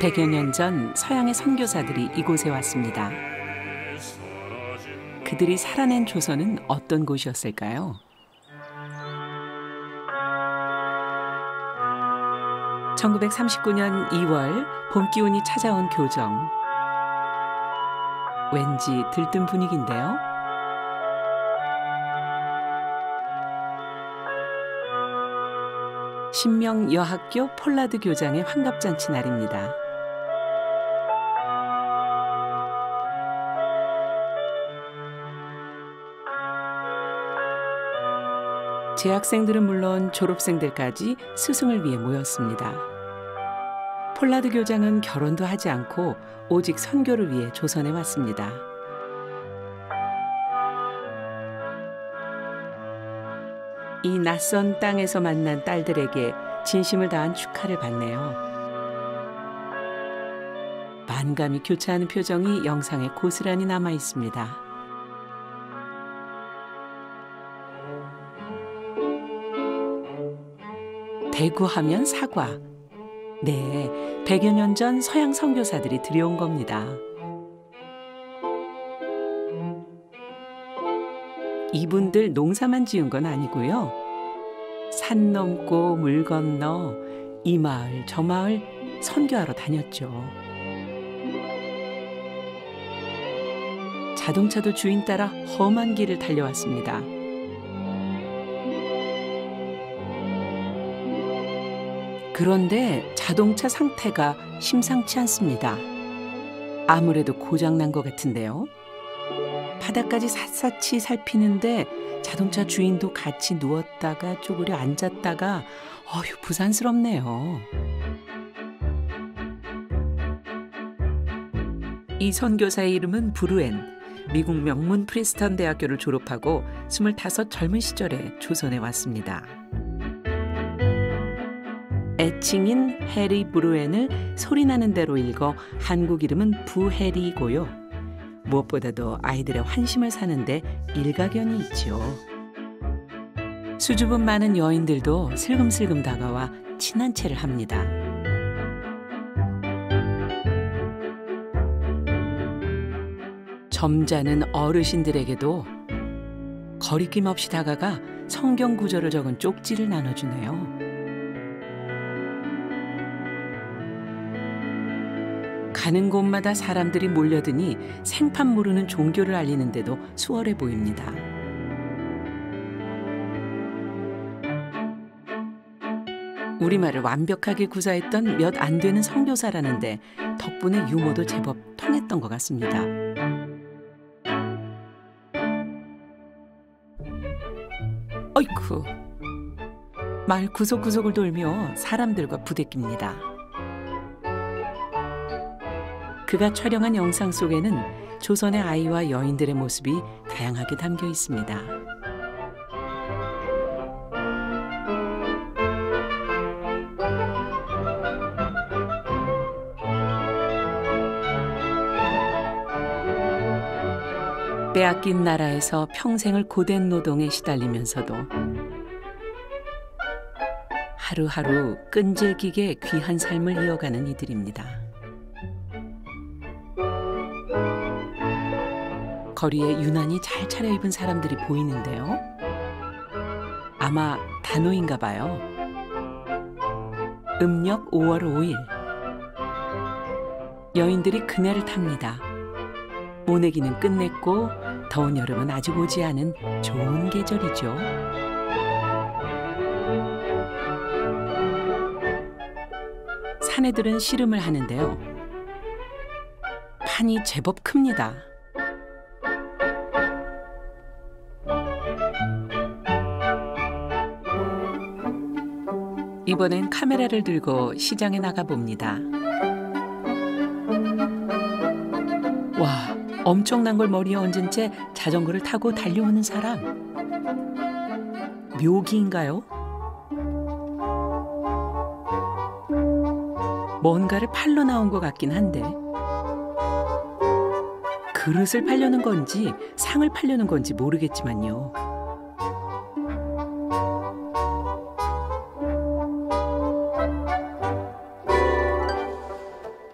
백여 년 전 서양의 선교사들이 이곳에 왔습니다. 그들이 살아낸 조선은 어떤 곳이었을까요? 1939년 2월 봄 기운이 찾아온 교정. 왠지 들뜬 분위기인데요. 신명여학교 폴라드 교장의 환갑잔치 날입니다. 재학생들은 물론 졸업생들까지 스승을 위해 모였습니다. 폴라드 교장은 결혼도 하지 않고 오직 선교를 위해 조선에 왔습니다. 이 낯선 땅에서 만난 딸들에게 진심을 다한 축하를 받네요. 만감이 교차하는 표정이 영상에 고스란히 남아 있습니다. 대구하면 사과. 네, 100여 년 전 서양 선교사들이 들여온 겁니다. 이분들 농사만 지은 건 아니고요. 산 넘고 물 건너 이 마을 저 마을 선교하러 다녔죠. 자동차도 주인 따라 험한 길을 달려왔습니다. 그런데 자동차 상태가 심상치 않습니다. 아무래도 고장난 것 같은데요. 바닥까지 샅샅이 살피는데 자동차 주인도 같이 누웠다가 쪼그려 앉았다가 어휴 부산스럽네요. 이 선교사의 이름은 브루엔. 미국 명문 프린스턴 대학교를 졸업하고 25 젊은 시절에 조선에 왔습니다. 애칭인 해리 브루엔을 소리나는 대로 읽어 한국 이름은 부해리고요. 무엇보다도 아이들의 환심을 사는데 일가견이 있지요. 수줍음 많은 여인들도 슬금슬금 다가와 친한 체를 합니다. 점잖은 어르신들에게도 거리낌 없이 다가가 성경 구절을 적은 쪽지를 나눠주네요. 가는 곳마다 사람들이 몰려드니 생판 모르는 종교를 알리는데도 수월해 보입니다. 우리말을 완벽하게 구사했던 몇 안 되는 선교사라는데 덕분에 유머도 제법 통했던 것 같습니다. 어이쿠, 마을 구석구석을 돌며 사람들과 부대낍니다. 그가 촬영한 영상 속에는 조선의 아이와 여인들의 모습이 다양하게 담겨 있습니다. 빼앗긴 나라에서 평생을 고된 노동에 시달리면서도 하루하루 끈질기게 귀한 삶을 이어가는 이들입니다. 거리에 유난히 잘 차려입은 사람들이 보이는데요. 아마 단오인가 봐요. 음력 5월 5일. 여인들이 그네를 탑니다. 모내기는 끝냈고 더운 여름은 아직 오지 않은 좋은 계절이죠. 사내들은 씨름을 하는데요. 판이 제법 큽니다. 이번엔 카메라를 들고 시장에 나가 봅니다. 와, 엄청난 걸 머리에 얹은 채 자전거를 타고 달려오는 사람. 묘기인가요? 뭔가를 팔러 나온 것 같긴 한데 그릇을 팔려는 건지 상을 팔려는 건지 모르겠지만요.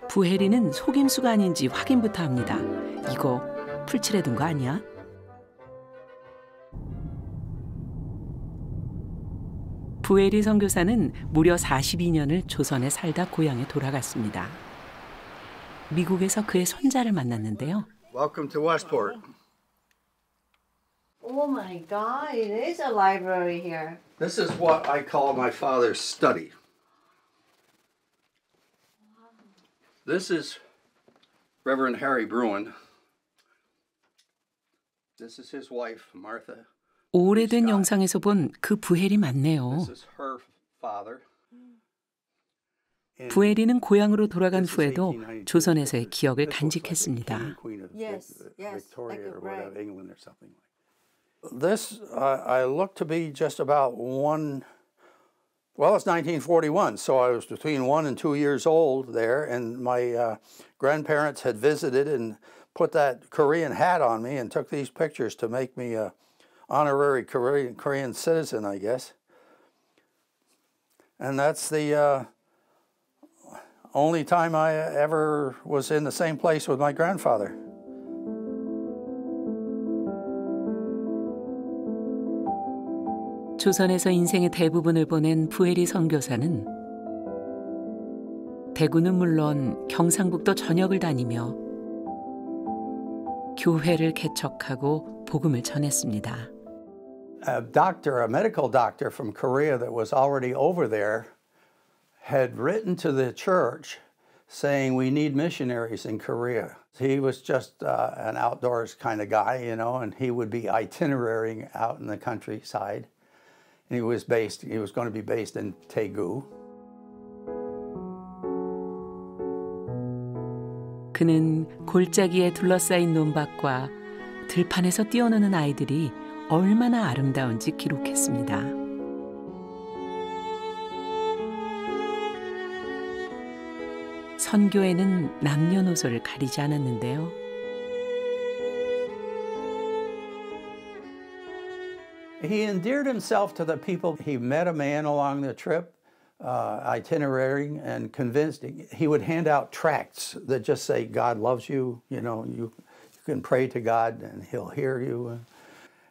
부혜리는 속임수가 아닌지 확인부터 합니다. 이거 풀칠해둔 거 아니야? 부혜리 선교사는 무려 42년을 조선에 살다 고향에 돌아갔습니다. 미국에서 그의 손자를 만났는데요. Welcome to Westport. Oh my God, it is a library here. This is what I call my father's study. This is Reverend Harry Bruin. This is his wife, Martha. 오래된 영상에서 본 그 부혜리 맞네요. This is her father. 부혜리는 고향으로 돌아간 후에도 조선에서의 기억을 간직했습니다. Yes, like a bride. This I look to be just about one. Well, it's 1941, so I was between 1 and 2 years old there, and my grandparents had visited and put that Korean hat on me and took these pictures to make me a honorary Korean citizen, I guess. And that's the only time I ever was in the same place with my grandfather. 조선에서 인생의 대부분을 보낸 부혜리 선교사는 대구는 물론 경상북도 전역을 다니며 교회를 개척하고 복음을 전했습니다. A medical doctor from Korea that was already over there had written to the church saying we need missionaries in Korea. He was just an outdoors kind of guy, you know, and he would be itinerarying out in the countryside. And he was going to be based in Daegu. 그는 골짜기에 둘러싸인 논밭과 들판에서 뛰어노는 아이들이 얼마나 아름다운지 기록했습니다. 선교에는 남녀노소를 가리지 않았는데요. He endeared himself to the people. He met a man along the trip, itinerarying, and convinced he would hand out tracts that just say, God loves you, you know, you can pray to God and he'll hear you.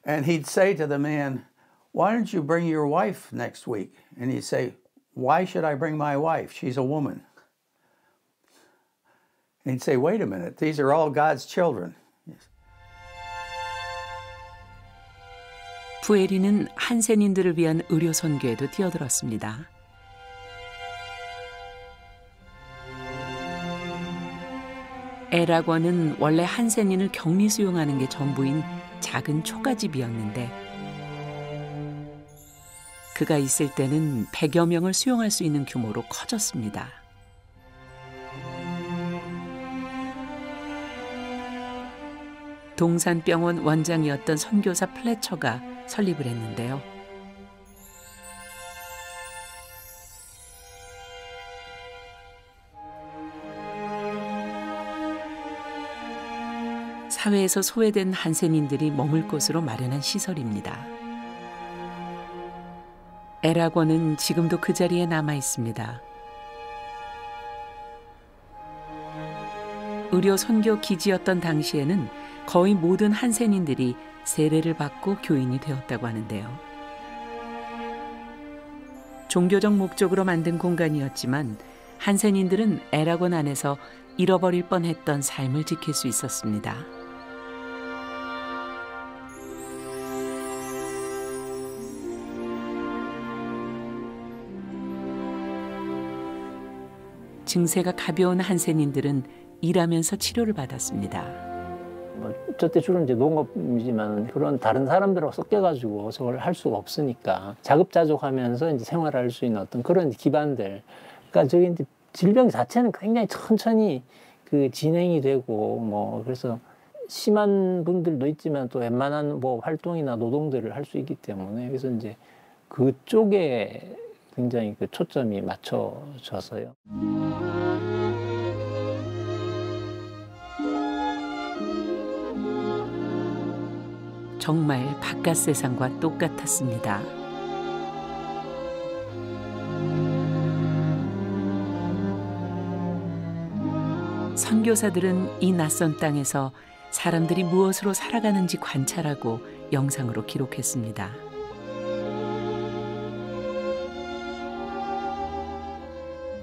And he'd say to the man, why don't you bring your wife next week? And he'd say, why should I bring my wife? She's a woman. And he'd say, wait a minute, these are all God's children. 부혜리는 한센인들을 위한 의료 선교에도 뛰어들었습니다. 에락원은 원래 한센인을 격리 수용하는 게 전부인 작은 초가집이었는데 그가 있을 때는 100여 명을 수용할 수 있는 규모로 커졌습니다. 동산병원 원장이었던 선교사 플래처가 설립을 했는데요. 사회에서 소외된 한센인들이 머물 곳으로 마련한 시설입니다. 에락원은 지금도 그 자리에 남아 있습니다. 의료 선교 기지였던 당시에는 거의 모든 한센인들이 세례를 받고 교인이 되었다고 하는데요. 종교적 목적으로 만든 공간이었지만 한센인들은 에락원 안에서 잃어버릴 뻔했던 삶을 지킬 수 있었습니다. 증세가 가벼운 한센인들은 일하면서 치료를 받았습니다. 뭐 저때 주로 이제 농업이지만 그런 다른 사람들하고 섞여가지고 저걸 할 수가 없으니까 자급자족하면서 이제 생활할 수 있는 어떤 그런 기반들. 그러니까 저기 이제 질병 자체는 굉장히 천천히 그 진행이 되고 뭐 그래서 심한 분들도 있지만 또 웬만한 뭐 활동이나 노동들을 할 수 있기 때문에 그래서 이제 그쪽에 굉장히 그 초점이 맞춰져서요. 정말 바깥 세상과 똑같았습니다. 선교사들은 이 낯선 땅에서 사람들이 무엇으로 살아가는지 관찰하고 영상으로 기록했습니다.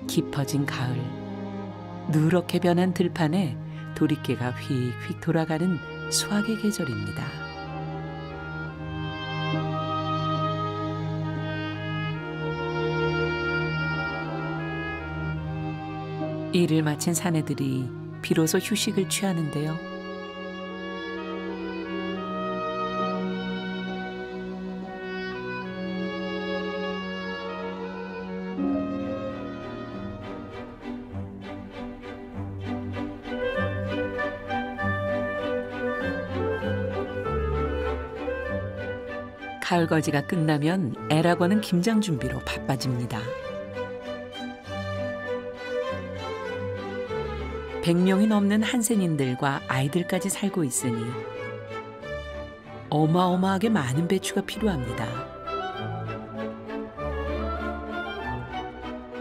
깊어진 가을, 누렇게 변한 들판에 도리깨가 휙휙 돌아가는 수확의 계절입니다. 일을 마친 사내들이 비로소 휴식을 취하는데요. 가을거지가 끝나면 에라곤은 김장 준비로 바빠집니다. 100명이 넘는 한센인들과 아이들까지 살고 있으니 어마어마하게 많은 배추가 필요합니다.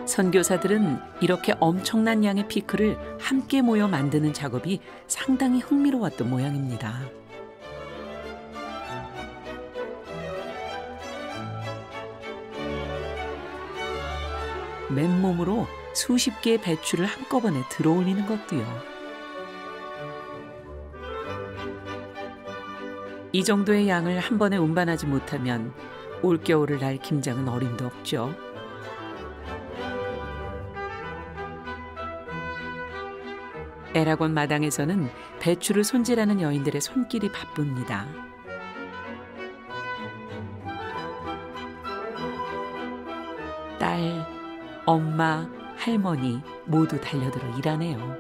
선교사들은 이렇게 엄청난 양의 피클을 함께 모여 만드는 작업이 상당히 흥미로웠던 모양입니다. 맨몸으로 수십 개의 배추를 한꺼번에 들어올리는 것도요. 이 정도의 양을 한 번에 운반하지 못하면 올겨울을 날 김장은 어림도 없죠. 에라곤 마당에서는 배추를 손질하는 여인들의 손길이 바쁩니다. 딸, 엄마, 할머니 모두 달려들어 일하네요.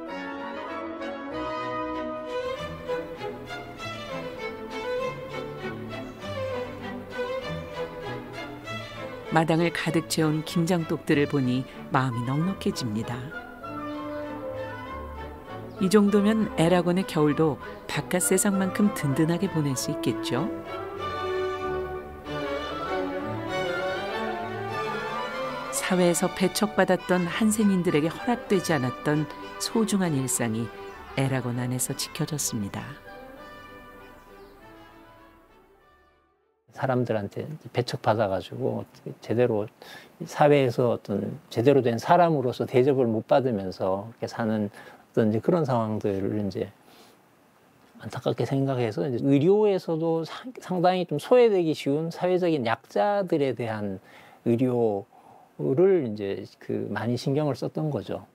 마당을 가득 채운 김장독들을 보니 마음이 넉넉해집니다. 이 정도면 에라곤의 겨울도 바깥 세상만큼 든든하게 보낼 수 있겠죠. 사회에서 배척받았던 한센인들에게 허락되지 않았던 소중한 일상이 에라곤 안에서 지켜졌습니다. 사람들한테 배척받아가지고 제대로 사회에서 어떤 제대로 된 사람으로서 대접을 못 받으면서 이렇게 사는 어떤 이제 그런 상황들을 이제 안타깝게 생각해서 이제 의료에서도 상당히 좀 소외되기 쉬운 사회적인 약자들에 대한 의료를 이제 그 많이 신경을 썼던 거죠.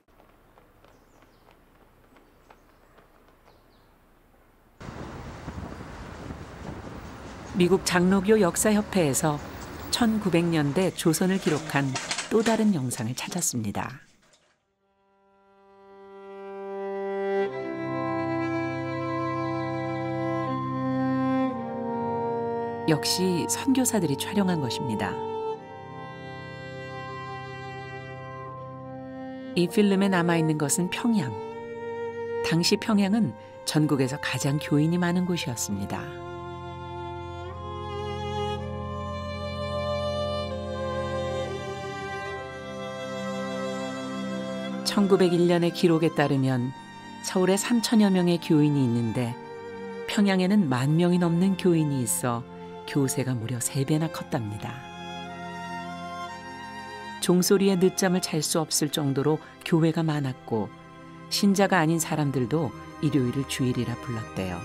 미국 장로교 역사협회에서 1900년대 조선을 기록한 또 다른 영상을 찾았습니다. 역시 선교사들이 촬영한 것입니다. 이 필름에 남아있는 것은 평양. 당시 평양은 전국에서 가장 교인이 많은 곳이었습니다. (1901년의) 기록에 따르면 서울에 3천여 명의 교인이 있는데 평양에는 10,000명이 넘는 교인이 있어 교세가 무려 3배나 컸답니다. 종소리에 늦잠을 잘 수 없을 정도로 교회가 많았고 신자가 아닌 사람들도 일요일을 주일이라 불렀대요.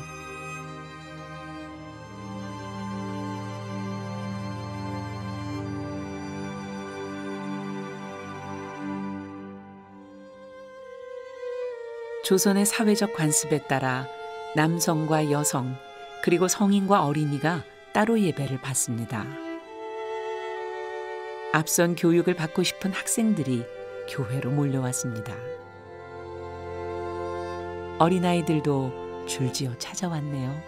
조선의 사회적 관습에 따라 남성과 여성, 그리고 성인과 어린이가 따로 예배를 받습니다. 앞선 교육을 받고 싶은 학생들이 교회로 몰려왔습니다. 어린아이들도 줄지어 찾아왔네요.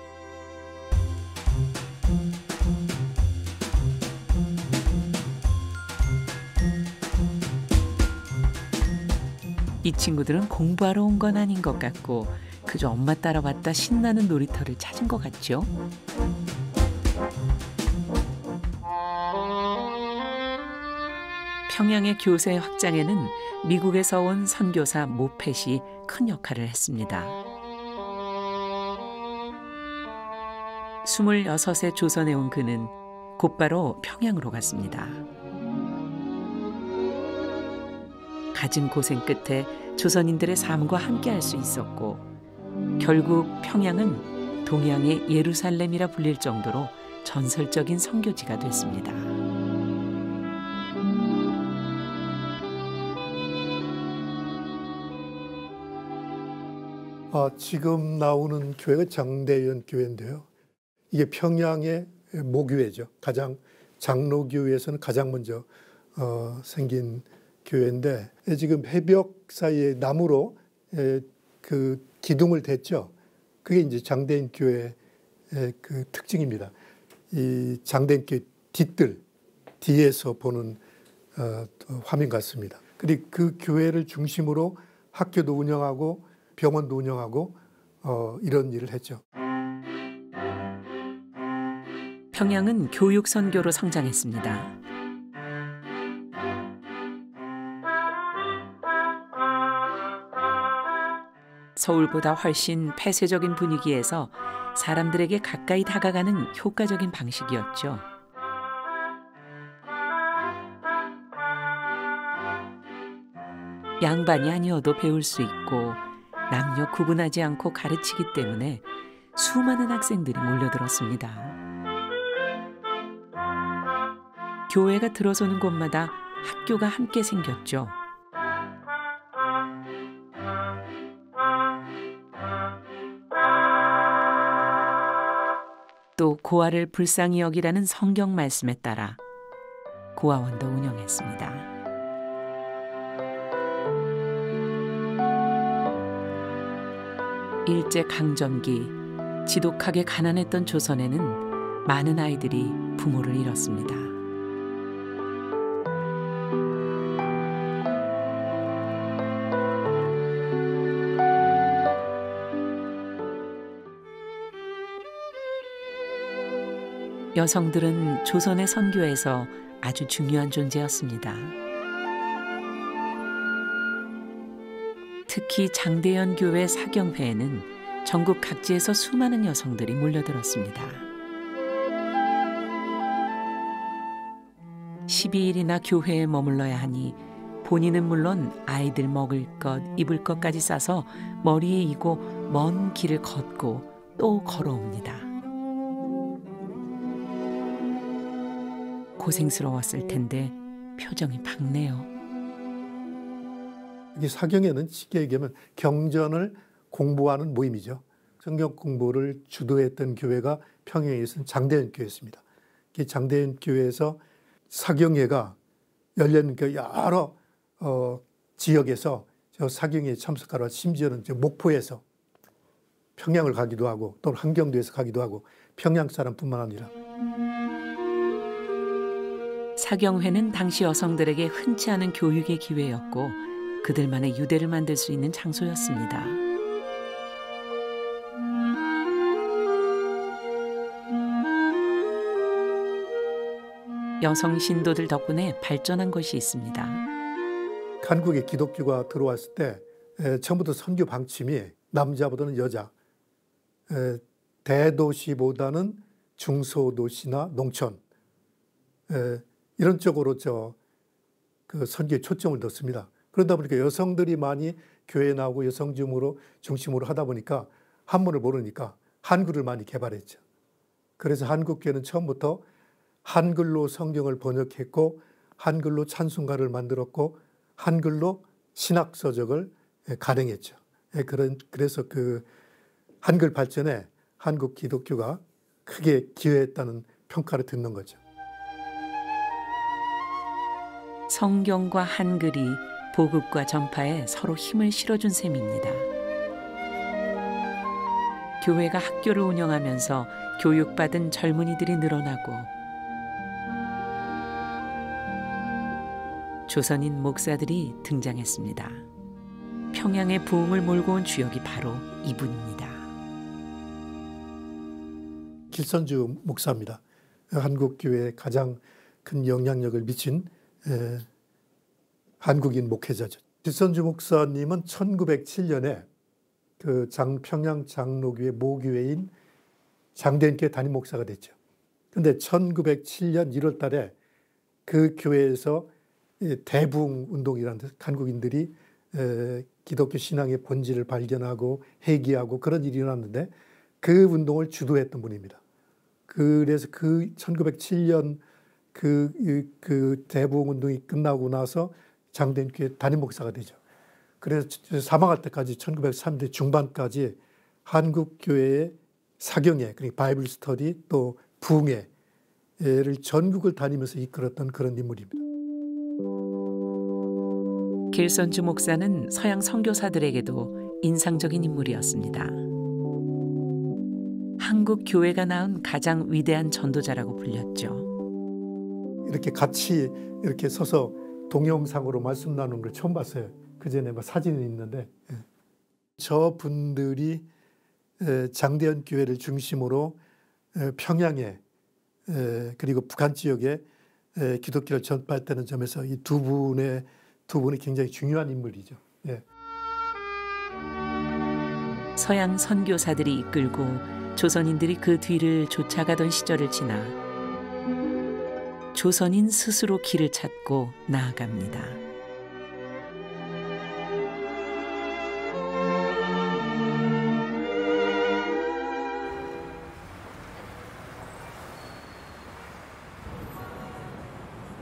이 친구들은 공부하러 온 건 아닌 것 같고 그저 엄마 따라왔다 신나는 놀이터를 찾은 것 같죠? 평양의 교세 확장에는 미국에서 온 선교사 모펫이 큰 역할을 했습니다. 26세 조선에 온 그는 곧바로 평양으로 갔습니다. 갖은 고생 끝에 조선인들의 삶과 함께할 수 있었고 결국 평양은 동양의 예루살렘이라 불릴 정도로 전설적인 선교지가 됐습니다. 지금 나오는 교회가 장대현 교회인데요. 이게 평양의 모교회죠. 가장 장로교회에서는 가장 먼저 생긴 교회인데 지금 해벽 사이에 나무로 그 기둥을 댔죠. 그게 이제 장대인 교회의 그 특징입니다. 이 장대인 교회 뒤뜰 뒤에서 보는 화면 같습니다. 그리고 그 교회를 중심으로 학교도 운영하고 병원도 운영하고 이런 일을 했죠. 평양은 교육 선교로 성장했습니다. 서울보다 훨씬 폐쇄적인 분위기에서 사람들에게 가까이 다가가는 효과적인 방식이었죠. 양반이 아니어도 배울 수 있고 남녀 구분하지 않고 가르치기 때문에 수많은 학생들이 몰려들었습니다. 교회가 들어서는 곳마다 학교가 함께 생겼죠. 또 고아를 불쌍히 여기라는 성경 말씀에 따라 고아원도 운영했습니다. 일제강점기 지독하게 가난했던 조선에는 많은 아이들이 부모를 잃었습니다. 여성들은 조선의 선교에서 아주 중요한 존재였습니다. 특히 장대현 교회 사경회에는 전국 각지에서 수많은 여성들이 몰려들었습니다. 12일이나 교회에 머물러야 하니 본인은 물론 아이들 먹을 것, 입을 것까지 싸서 머리에 이고 먼 길을 걷고 또 걸어옵니다. 고생스러웠을 텐데 표정이 밝네요. 이 사경회는 쉽게 얘기하면 경전을 공부하는 모임이죠. 성경 공부를 주도했던 교회가 평양에 있는 장대현 교회였습니다. 이 장대현 교회에서 사경회가 열렸는 여러 지역에서 저 사경회에 참석하러 심지어는 목포에서 평양을 가기도 하고 또 한경도에서 가기도 하고 평양 사람뿐만 아니라 사경회는 당시 여성들에게 흔치 않은 교육의 기회였고 그들만의 유대를 만들 수 있는 장소였습니다. 여성 신도들 덕분에 발전한 것이 있습니다. 한국에 기독교가 들어왔을 때 처음부터 선교 방침이 남자보다는 여자, 대도시보다는 중소도시나 농촌 이런 쪽으로 그 선교에 초점을 뒀습니다. 그러다 보니까 여성들이 많이 교회에 나오고 여성 중심으로 하다 보니까 한문을 모르니까 한글을 많이 개발했죠. 그래서 한국교회는 처음부터 한글로 성경을 번역했고 한글로 찬송가를 만들었고 한글로 신학서적을 간행했죠. 그래서 그 한글 발전에 한국 기독교가 크게 기여했다는 평가를 듣는 거죠. 성경과 한글이 보급과 전파에 서로 힘을 실어준 셈입니다. 교회가 학교를 운영하면서 교육받은 젊은이들이 늘어나고 조선인 목사들이 등장했습니다. 평양의 부흥을 몰고 온 주역이 바로 이분입니다. 길선주 목사입니다. 한국 교회에 가장 큰 영향력을 미친 한국인 목회자죠. 길선주 목사님은 1907년에 그 평양 장로교회 모교회인 장대인교회 담임 목사가 됐죠. 그런데 1907년 1월 달에 그 교회에서 대부흥 운동이라는 데서 한국인들이 기독교 신앙의 본질을 발견하고 회개하고 그런 일이 일어났는데 그 운동을 주도했던 분입니다. 그래서 그 1907년 그 대부흥 운동이 끝나고 나서 장대인교회 담임 목사가 되죠. 그래서 사망할 때까지 1930대 중반까지 한국 교회의 사경회, 그러니까 바이블 스터디 또 부흥회를 전국을 다니면서 이끌었던 그런 인물입니다. 길선주 목사는 서양 선교사들에게도 인상적인 인물이었습니다. 한국 교회가 낳은 가장 위대한 전도자라고 불렸죠. 이렇게 같이 이렇게 서서 동영상으로 말씀 나누는 걸 처음 봤어요. 그 전에 사진이 있는데 저 분들이 장대현 교회를 중심으로 평양에 그리고 북한 지역에 기독교를 전파했다는 점에서 이 두 분이 굉장히 중요한 인물이죠. 예. 서양 선교사들이 이끌고 조선인들이 그 뒤를 쫓아가던 시절을 지나 조선인 스스로 길을 찾고 나아갑니다.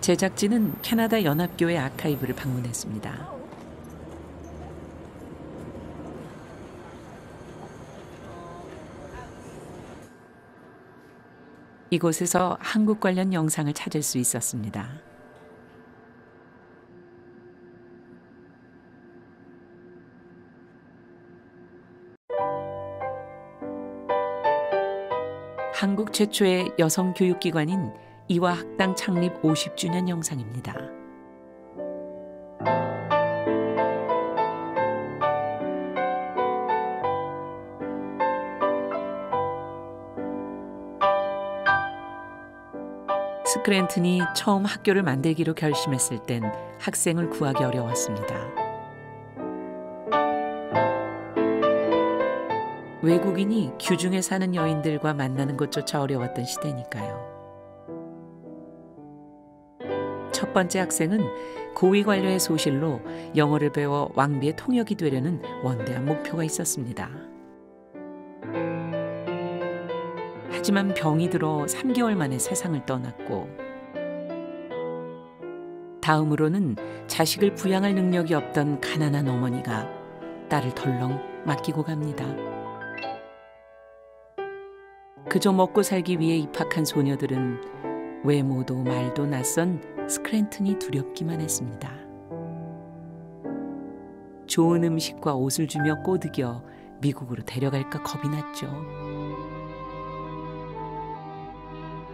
제작진은 캐나다 연합교회 아카이브를 방문했습니다. 이곳에서 한국 관련 영상을 찾을 수 있었습니다. 한국 최초의 여성 교육기관인 이화학당 창립 50주년 영상입니다. 스크랜튼이 처음 학교를 만들기로 결심했을 땐 학생을 구하기 어려웠습니다. 외국인이 규중에 사는 여인들과 만나는 것조차 어려웠던 시대니까요. 첫 번째 학생은 고위 관료의 소실로 영어를 배워 왕비의 통역이 되려는 원대한 목표가 있었습니다. 하지만 병이 들어 3개월 만에 세상을 떠났고 다음으로는 자식을 부양할 능력이 없던 가난한 어머니가 딸을 덜렁 맡기고 갑니다. 그저 먹고 살기 위해 입학한 소녀들은 외모도 말도 낯선 스크랜튼이 두렵기만 했습니다. 좋은 음식과 옷을 주며 꼬드겨 미국으로 데려갈까 겁이 났죠.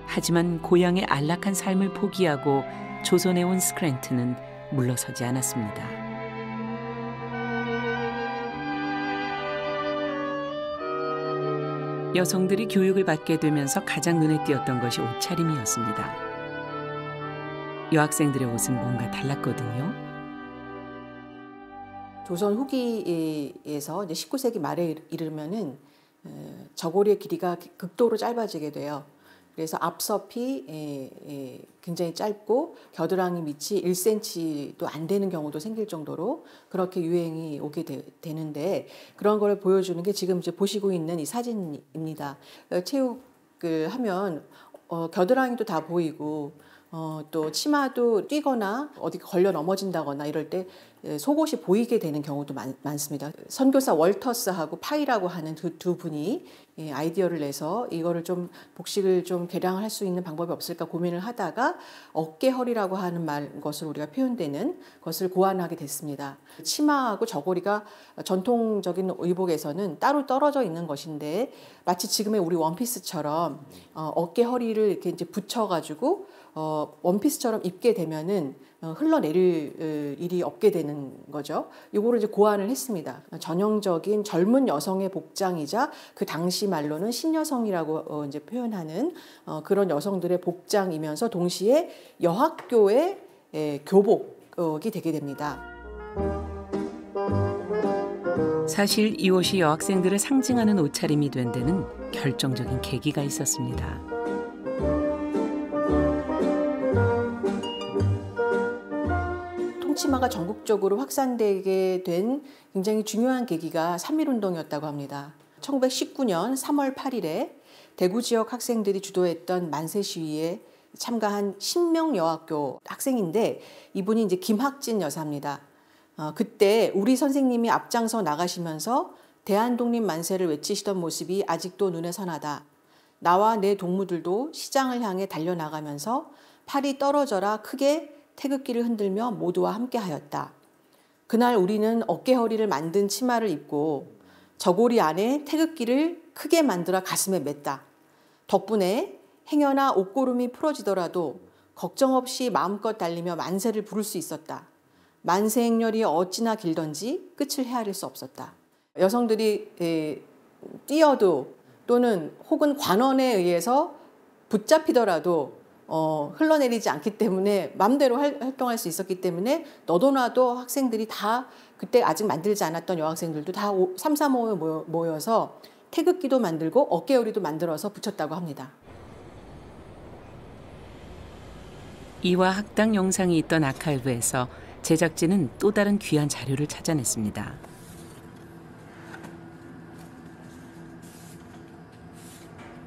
하지만 고향의 안락한 삶을 포기하고 조선에 온 스크랜튼은 물러서지 않았습니다. 여성들이 교육을 받게 되면서 가장 눈에 띄었던 것이 옷차림이었습니다. 여학생들의 옷은 뭔가 달랐거든요. 조선 후기에서 이제 19세기 말에 이르면은 저고리의 길이가 극도로 짧아지게 돼요. 그래서 앞섭이 굉장히 짧고 겨드랑이 밑이 1cm도 안 되는 경우도 생길 정도로 그렇게 유행이 오게 되는데 그런 걸 보여주는 게 지금 이제 보시고 있는 이 사진입니다. 체육을 하면 겨드랑이도 다 보이고 또 치마도 뛰거나 어디 걸려 넘어진다거나 이럴 때 속옷이 보이게 되는 경우도 많습니다. 선교사 월터스하고 파이라고 하는 두 분이 아이디어를 내서 이거를 좀 복식을 좀 개량할 수 있는 방법이 없을까 고민을 하다가 어깨허리라고 하는 것을 우리가 표현되는 것을 고안하게 됐습니다. 치마하고 저고리가 전통적인 의복에서는 따로 떨어져 있는 것인데 마치 지금의 우리 원피스처럼 어깨허리를 이렇게 이제 붙여가지고 원피스처럼 입게 되면은 흘러내릴 일이 없게 되는 거죠. 이거를 이제 고안을 했습니다. 전형적인 젊은 여성의 복장이자 그 당시 말로는 신여성이라고 이제 표현하는 그런 여성들의 복장이면서 동시에 여학교의 교복이 되게 됩니다. 사실 이 옷이 여학생들을 상징하는 옷차림이 된 데는 결정적인 계기가 있었습니다. 통치마가 전국적으로 확산되게 된 굉장히 중요한 계기가 3.1운동이었다고 합니다. 1919년 3월 8일에 대구 지역 학생들이 주도했던 만세 시위에 참가한 신명 여학교 학생인데 이분이 이제 김학진 여사입니다. 그때 우리 선생님이 앞장서 나가시면서 대한독립 만세를 외치시던 모습이 아직도 눈에 선하다. 나와 내 동무들도 시장을 향해 달려나가면서 팔이 떨어져라 크게 태극기를 흔들며 모두와 함께하였다. 그날 우리는 어깨허리를 만든 치마를 입고 저고리 안에 태극기를 크게 만들어 가슴에 맸다. 덕분에 행여나 옷고름이 풀어지더라도 걱정 없이 마음껏 달리며 만세를 부를 수 있었다. 만세 행렬이 어찌나 길던지 끝을 헤아릴 수 없었다. 여성들이 뛰어도 또는 혹은 관원에 의해서 붙잡히더라도 흘러내리지 않기 때문에 마음대로 활동할 수 있었기 때문에 너도나도 학생들이 다 그때 아직 만들지 않았던 여학생들도 다 3, 4, 5 모여서 태극기도 만들고 어깨요리도 만들어서 붙였다고 합니다. 이화 학당 영상이 있던 아카이브에서 제작진은 또 다른 귀한 자료를 찾아냈습니다.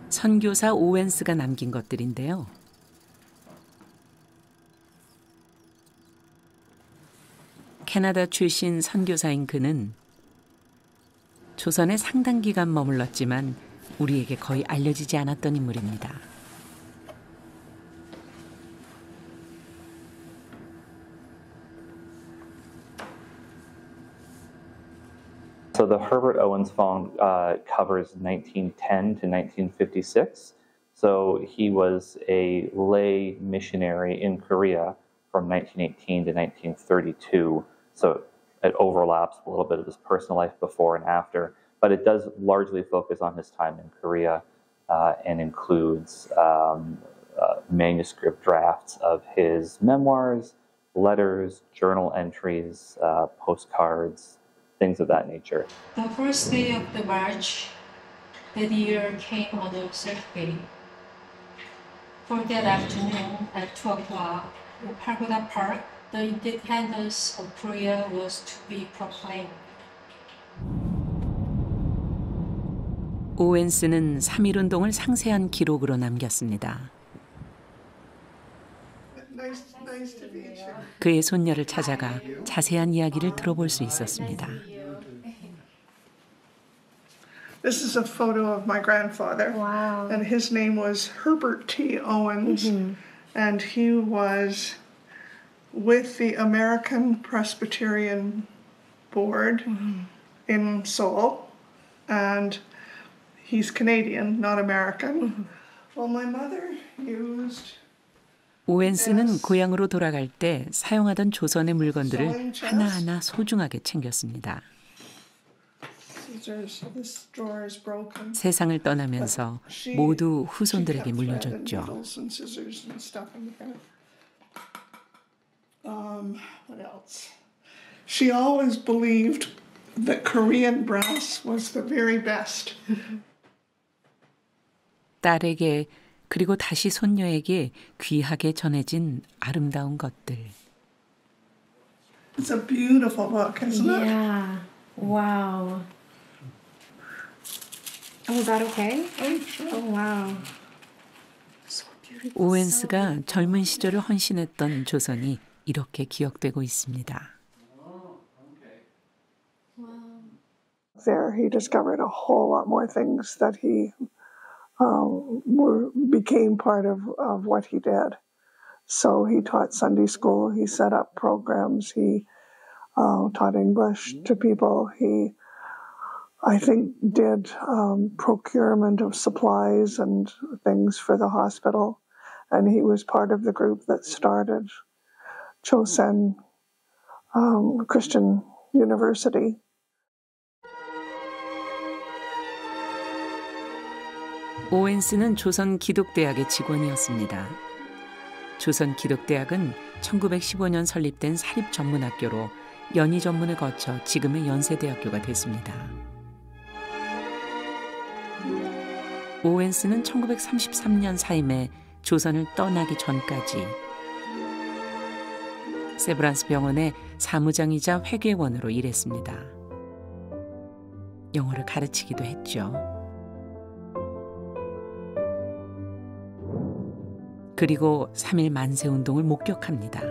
선교사 오웬스가 남긴 것들인데요. 캐나다 출신 선교사인 그는 조선에 상당 기간 머물렀지만 우리에게 거의 알려지지 않았던 인물입니다. So the Herbert Owens phone covers 1910 to 1956. So he was a lay missionary in Korea from 1918 to 1932. So it overlaps a little bit of his personal life before and after, but it does largely focus on his time in Korea and includes manuscript drafts of his memoirs, letters, journal entries, postcards, things of that nature. The first day of the march that year came on a Saturday. For that afternoon at 2 o'clock in Pagoda Park, the independence of Korea was to be proclaimed. 오웬스는 3.1운동을 상세한 기록으로 남겼습니다. 그의 손녀를 찾아가 자세한 이야기를 들어볼 수 있었습니다. This is a photo of my grandfather. Wow. And his name was Herbert T. Owens. And he was with the American Presbyterian Board in Seoul. And he's Canadian, not American. Well, my mother used... 오웬스는 고향으로 돌아갈 때 사용하던 조선의 물건들을 하나하나 소중하게 챙겼습니다. 세상을 떠나면서 모두 후손들에게 물려줬죠. What else? She always believed that Korean brass was the very best. 딸에게 그리고 다시 손녀에게 귀하게 전해진 아름다운 것들. It's a beautiful book, isn't it? Yeah. Wow. Oh, is that okay? Oh, sure. Oh, wow. So beautiful. 오웬스가 젊은 시절을 헌신했던 조선이 이렇게 기억되고 있습니다. There, he discovered a whole lot more things that he became part of what he did. So he taught Sunday school. He set up programs. He taught English to people. He, I think, did procurement of supplies and things for the hospital. And he was part of the group that started Chosen Christian University. 오웬스는 조선 기독대학의 직원이었습니다. 조선 기독대학은 1915년 설립된 사립전문학교로 연희 전문을 거쳐 지금의 연세대학교가 됐습니다. 오웬스는 1933년 사임에 조선을 떠나기 전까지 세브란스 병원의 사무장이자 회계원으로 일했습니다. 영어를 가르치기도 했죠. 그리고 3.1 만세운동을 목격합니다.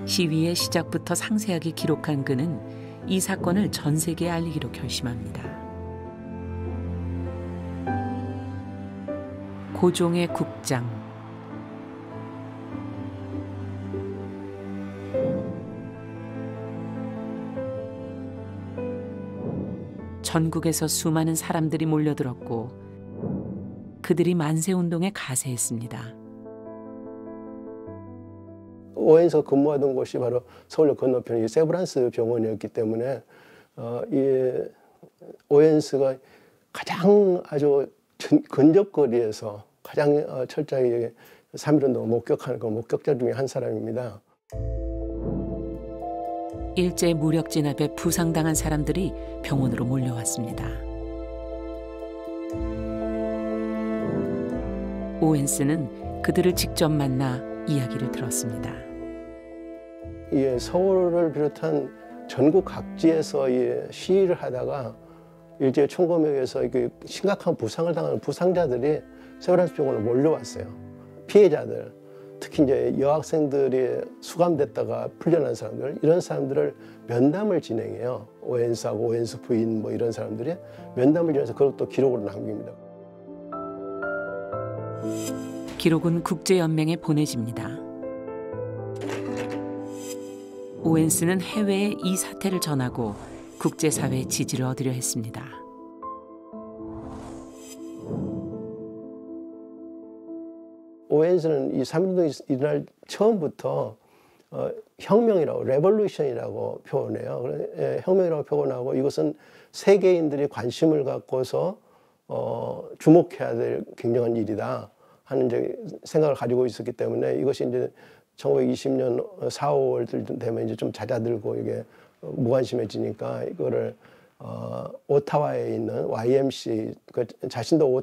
시위의 시작부터 상세하게 기록한 그는 이 사건을 전 세계에 알리기로 결심합니다. 고종의 국장, 전국에서 수많은 사람들이 몰려들었고 그들이 만세운동에 가세했습니다. 오웬스가 근무하던 곳이 바로 서울역 건너편의 세브란스 병원이었기 때문에 이 오웬스가 가장 아주 근접거리에서 가장 철저하게 3.1운동을 목격하는 그 목격자 중에 한 사람입니다. 일제 무력 진압에 부상당한 사람들이 병원으로 몰려왔습니다. 오웬스는 그들을 직접 만나 이야기를 들었습니다. 예, 서울을 비롯한 전국 각지에서 시위를 하다가 일제 총검역에서 심각한 부상을 당하는 부상자들이 세브란스 병원으로 몰려왔어요. 피해자들, 특히 이제 여학생들이 수감됐다가 풀려난 사람들, 이런 사람들을 면담을 진행해요. 오웬스하고 오웬스 부인 뭐 이런 사람들이 면담을 진행해서 그걸 또 기록으로 남깁니다. 기록은 국제연맹에 보내집니다. 오웬스는 해외에 이 사태를 전하고 국제사회의 지지를 얻으려 했습니다. 오웬스는 이 3.1운동이 일어날 처음부터 혁명이라고, 레볼루션이라고 표현해요. 혁명이라고 표현하고 이것은 세계인들이 관심을 갖고서 주목해야 될 굉장한 일이다 하는 이제 생각을 가지고 있었기 때문에 이것이 이제 1920년 4, 5월 되면 이제 좀 잦아들고 이게 무관심해지니까 이거를 오타와에 있는 YMC, 자신도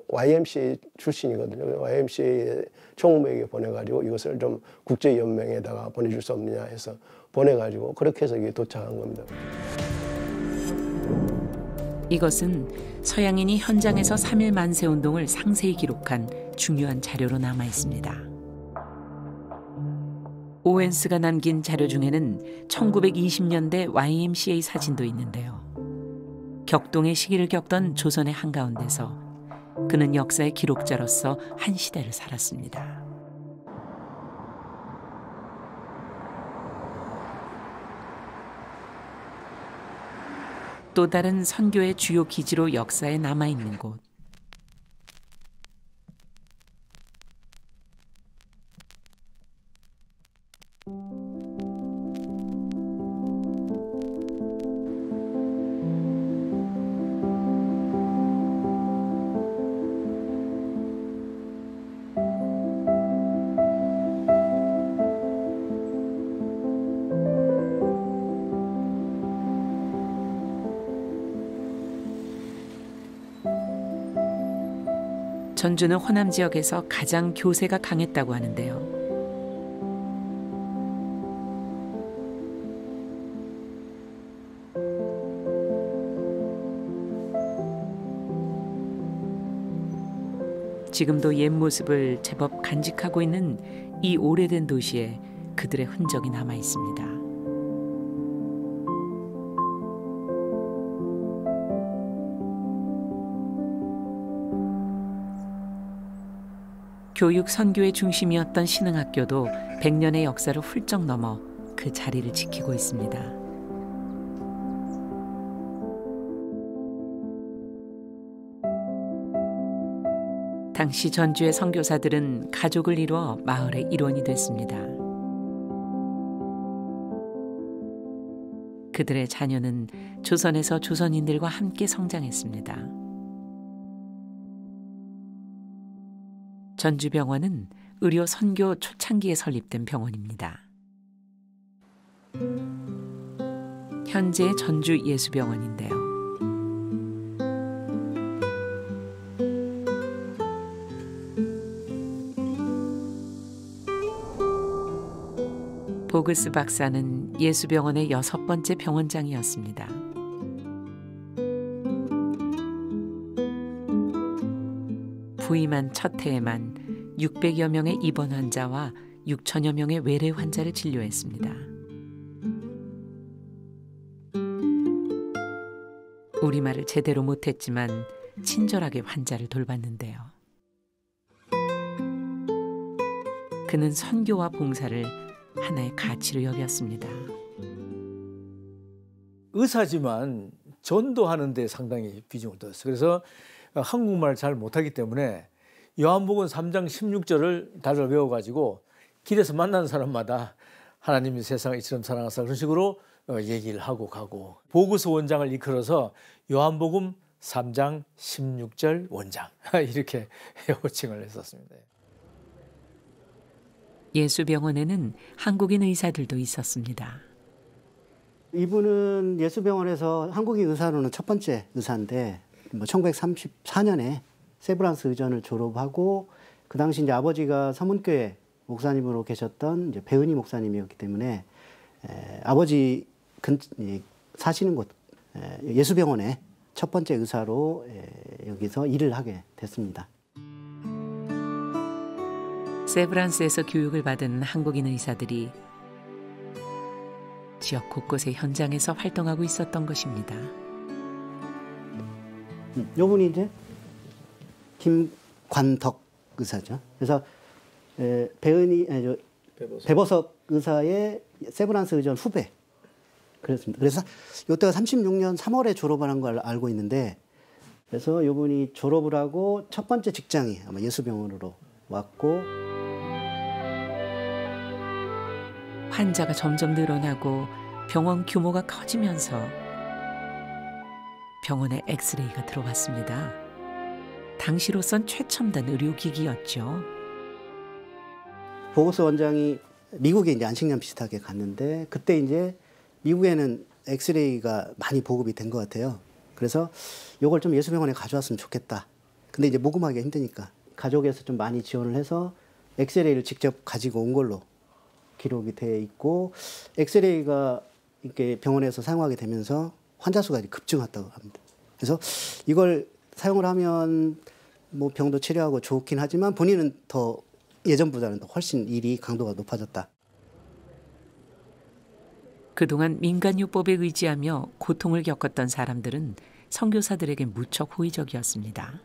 YMC 출신이거든요. YMC의 총무에게 보내가지고 이것을 좀 국제연맹에다가 보내줄 수 없느냐 해서 보내가지고 그렇게 해서 이게 도착한 겁니다. 이것은 서양인이 현장에서 3.1 만세운동을 상세히 기록한 중요한 자료로 남아 있습니다. 오웬스가 남긴 자료 중에는 1920년대 YMCA 사진도 있는데요. 격동의 시기를 겪던 조선의 한가운데서 그는 역사의 기록자로서 한 시대를 살았습니다. 또 다른 선교의 주요 기지로 역사에 남아있는 곳. 전주는 호남 지역에서 가장 교세가 강했다고 하는데요. 지금도 옛 모습을 제법 간직하고 있는 이 오래된 도시에 그들의 흔적이 남아 있습니다. 교육 선교의 중심이었던 신흥학교도 100년의 역사를 훌쩍 넘어 그 자리를 지키고 있습니다. 당시 전주의 선교사들은 가족을 이루어 마을의 일원이 됐습니다. 그들의 자녀는 조선에서 조선인들과 함께 성장했습니다. 전주병원은 의료 선교 초창기에 설립된 병원입니다. 현재의 전주 예수병원인데요. 보그스 박사는 예수병원의 6번째 병원장이었습니다. 부임한 첫 해에만 600여 명의 입원 환자와 6천여 명의 외래 환자를 진료했습니다. 우리말을 제대로 못했지만 친절하게 환자를 돌봤는데요. 그는 선교와 봉사를 하나의 가치로 여겼습니다. 의사지만 전도하는 데 상당히 비중을 뒀어요. 그래서 한국말을 잘 못하기 때문에 요한복음 3장 16절을 다들 외워가지고 길에서 만나는 사람마다 하나님이 세상을 이처럼 사랑하사 그런 식으로 얘기를 하고 가고, 보고서 원장을 이끌어서 요한복음 3장 16절 원장 이렇게 호칭을 했었습니다. 예수병원에는 한국인 의사들도 있었습니다. 이분은 예수병원에서 한국인 의사로는 첫 번째 의사인데 1934년에 세브란스 의전을 졸업하고, 그 당시 이제 아버지가 서문교회 목사님으로 계셨던 이제 배은희 목사님이었기 때문에 아버지 사시는 곳 예수병원의 첫 번째 의사로 여기서 일을 하게 됐습니다. 세브란스에서 교육을 받은 한국인 의사들이 지역 곳곳의 현장에서 활동하고 있었던 것입니다. 요분이 이제 김관덕 의사죠. 그래서 배버석 의사의 세브란스 의전 후배 그랬습니다. 그래서 이때가 36년 3월에 졸업을 한 걸 알고 있는데, 그래서 요분이 졸업을 하고 첫 번째 직장이 아마 예수병원으로 왔고, 환자가 점점 늘어나고 병원 규모가 커지면서 병원에 엑스레이가 들어왔습니다. 당시로선 최첨단 의료기기였죠. 보고스 원장이 미국에 이제 안식년 비슷하게 갔는데, 그때 이제 미국에는 엑스레이가 많이 보급이 된 것 같아요. 그래서 이걸 좀 예수병원에 가져왔으면 좋겠다. 근데 이제 모금하기가 힘드니까 가족에서 좀 많이 지원을 해서 엑스레이를 직접 가지고 온 걸로 기록이 돼 있고, 엑스레이가 이렇게 병원에서 사용하게 되면서 환자 수가 급증했다고 합니다. 그래서 이걸 사용을 하면 뭐 병도 치료하고 좋긴 하지만 본인은 더 예전보다는 더 훨씬 일이 강도가 높아졌다. 그동안 민간요법에 의지하며 고통을 겪었던 사람들은 선교사들에게 무척 호의적이었습니다.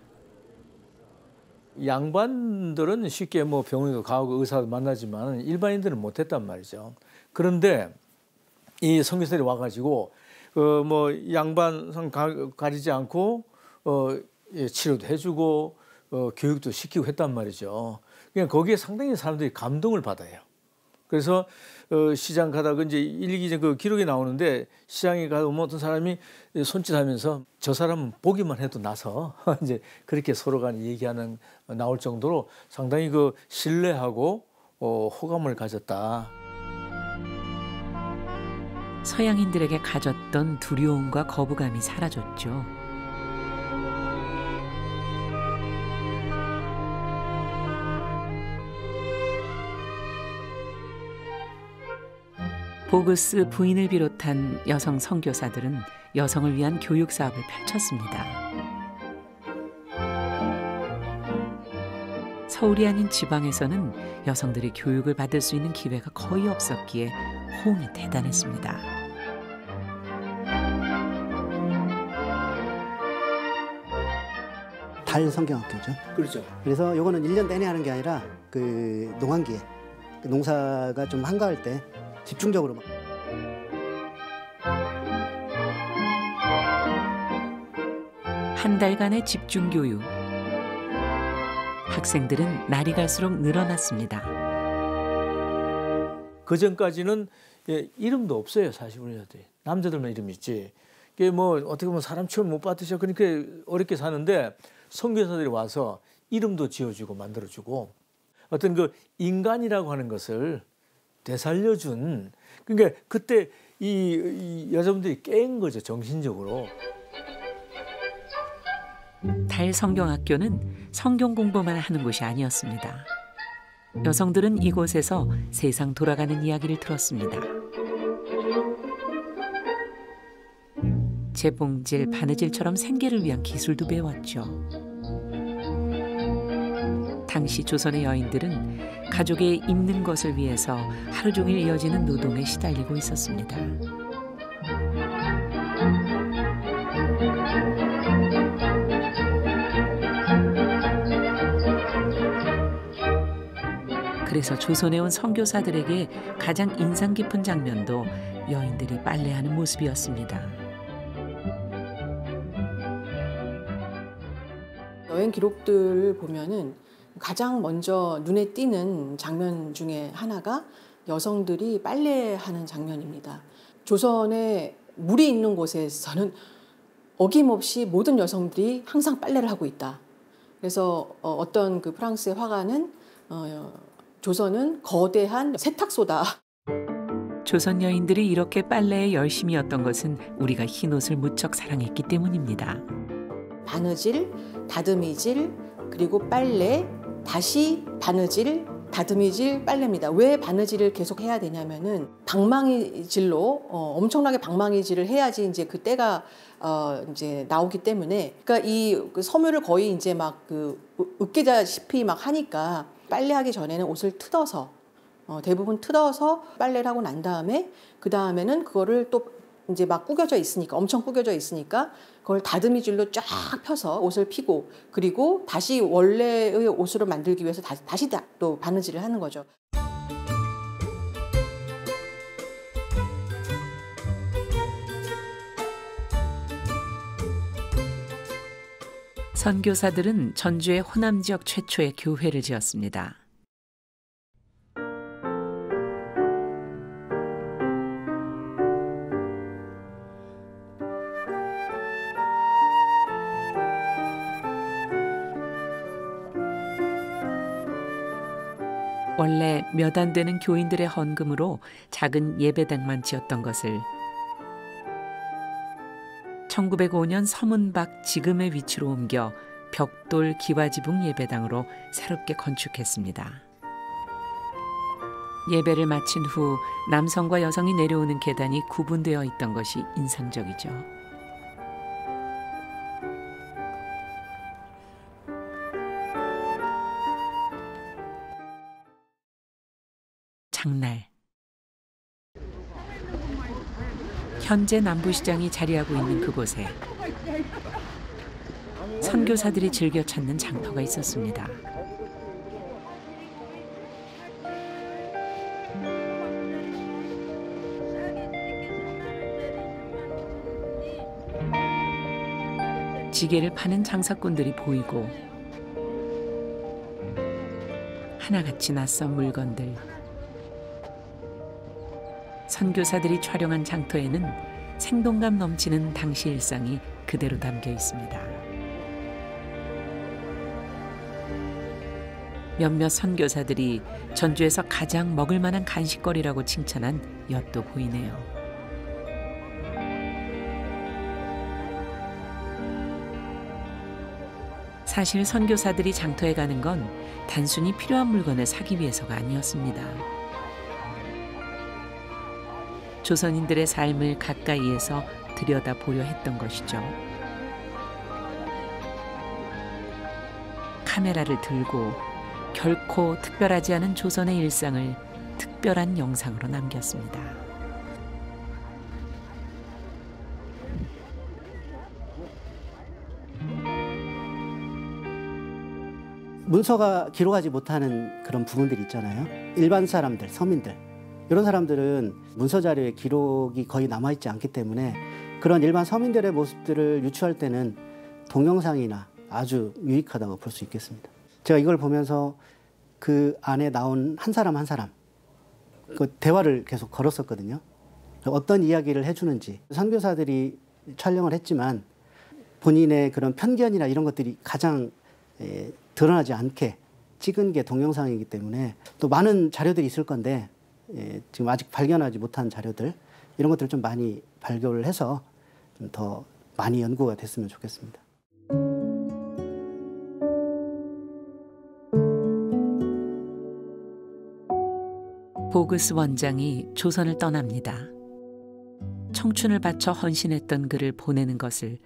양반들은 쉽게 뭐 병원에도 가고 의사도 만나지만 일반인들은 못했단 말이죠. 그런데 이 선교사들이 와가지고 뭐 양반 가리지 않고 치료도 해주고 교육도 시키고 했단 말이죠. 그냥 거기에 상당히 사람들이 감동을 받아요. 그래서 시장 가다가 이제 일기 그 기록이 나오는데, 시장에 가면 어떤 사람이 손짓하면서 저 사람은 보기만 해도 나서 이제 그렇게 서로 간에 얘기하는 나올 정도로 상당히 그 신뢰하고 호감을 가졌다. 서양인들에게 가졌던 두려움과 거부감이 사라졌죠. 보그스 부인을 비롯한 여성 선교사들은 여성을 위한 교육 사업을 펼쳤습니다. 서울이 아닌 지방에서는 여성들이 교육을 받을 수 있는 기회가 거의 없었기에 호응이 대단했습니다. 달 성경학교죠. 그렇죠. 그래서 요거는 1년 내내 하는 게 아니라 그 농한기에 농사가 좀 한가할 때 집중적으로 한 달간의 집중 교육. 학생들은 날이 갈수록 늘어났습니다. 그 전까지는 이름도 없어요, 사실 우리한테. 남자들만 이름 있지. 이게 뭐 어떻게 보면 사람 취업 못 받으셔 그러니까 어렵게 사는데 선교사들이 와서 이름도 지어주고 만들어주고 어떤 그 인간이라고 하는 것을 되살려준 그러니까 그때 이 여자분들이 깬 거죠, 정신적으로. 달 성경학교는 성경 공부만 하는 곳이 아니었습니다. 여성들은 이곳에서 세상 돌아가는 이야기를 들었습니다. 재봉질, 바느질처럼 생계를 위한 기술도 배웠죠. 당시 조선의 여인들은 가족의 입는 것을 위해서 하루 종일 이어지는 노동에 시달리고 있었습니다. 그래서 조선에 온 선교사들에게 가장 인상 깊은 장면도 여인들이 빨래하는 모습이었습니다. 여행 기록들을 보면은 가장 먼저 눈에 띄는 장면 중에 하나가 여성들이 빨래하는 장면입니다. 조선에 물이 있는 곳에서는 어김없이 모든 여성들이 항상 빨래를 하고 있다. 그래서 어떤 그 프랑스의 화가는 조선은 거대한 세탁소다. 조선 여인들이 이렇게 빨래에 열심이었던 것은 우리가 흰옷을 무척 사랑했기 때문입니다. 바느질, 다듬이질, 그리고 빨래, 다시 바느질, 다듬이질, 빨래입니다. 왜 바느질을 계속 해야 되냐면은 방망이질로 엄청나게 방망이질을 해야지 이제 그 때가 이제 나오기 때문에 그러니까 이 섬유를 거의 이제 막 그 으깨자시피 막 하니까 빨래하기 전에는 옷을 뜯어서 대부분 뜯어서 빨래를 하고 난 다음에 그 다음에는 그거를 또 이제 막 구겨져 있으니까 엄청 구겨져 있으니까 그걸 다듬이질로 쫙 펴서 옷을 피고 그리고 다시 원래의 옷으로 만들기 위해서 다시 또 바느질을 하는 거죠. 선교사들은 전주의 호남 지역 최초의 교회를 지었습니다. 원래 몇 안 되는 교인들의 헌금으로 작은 예배당만 지었던 것을 1905년 서문 밖 지금의 위치로 옮겨 벽돌 기와지붕 예배당으로 새롭게 건축했습니다. 예배를 마친 후 남성과 여성이 내려오는 계단이 구분되어 있던 것이 인상적이죠. 장날. 현재 남부시장이 자리하고 있는 그곳에 선교사들이 즐겨 찾는 장터가 있었습니다. 지게를 파는 장사꾼들이 보이고 하나같이 낯선 물건들. 선교사들이 촬영한 장터에는 생동감 넘치는 당시 일상이 그대로 담겨 있습니다. 몇몇 선교사들이 전주에서 가장 먹을 만한 간식거리라고 칭찬한 엿도 보이네요. 사실 선교사들이 장터에 가는 건 단순히 필요한 물건을 사기 위해서가 아니었습니다. 조선인들의 삶을 가까이에서 들여다보려 했던 것이죠. 카메라를 들고 결코 특별하지 않은 조선의 일상을 특별한 영상으로 남겼습니다. 문서가 기록하지 못하는 그런 부분들이 있잖아요. 일반 사람들, 서민들 이런 사람들은 문서 자료에 기록이 거의 남아있지 않기 때문에 그런 일반 서민들의 모습들을 유추할 때는 동영상이나 아주 유익하다고 볼 수 있겠습니다. 제가 이걸 보면서 그 안에 나온 한 사람 한 사람 그 대화를 계속 걸었었거든요. 어떤 이야기를 해주는지 선교사들이 촬영을 했지만 본인의 그런 편견이나 이런 것들이 가장 드러나지 않게 찍은 게 동영상이기 때문에 또 많은 자료들이 있을 건데 지금 아직 발견하지 못한 자료들 이런 것들을 좀 많이 발견을 해서 좀 더 많이 연구가 됐으면 좋겠습니다. 보그스 원장이 조선을 떠납니다. 청춘을 바쳐 헌신했던 그를 보내는 것을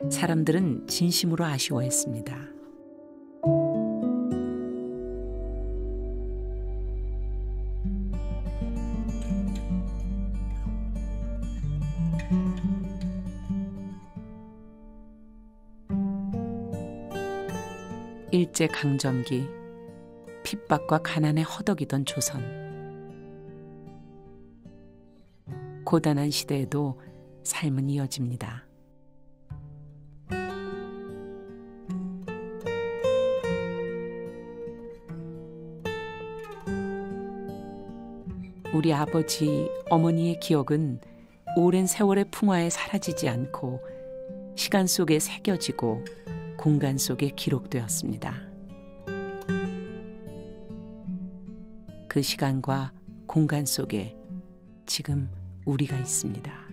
사람들은 진심으로 아쉬워했습니다. 일제강점기, 핍박과 가난에 허덕이던 조선. 고단한 시대에도 삶은 이어집니다. 우리 아버지, 어머니의 기억은 오랜 세월의 풍화에 사라지지 않고 시간 속에 새겨지고 공간 속에 기록되었습니다. 그 시간과 공간 속에 지금 우리가 있습니다.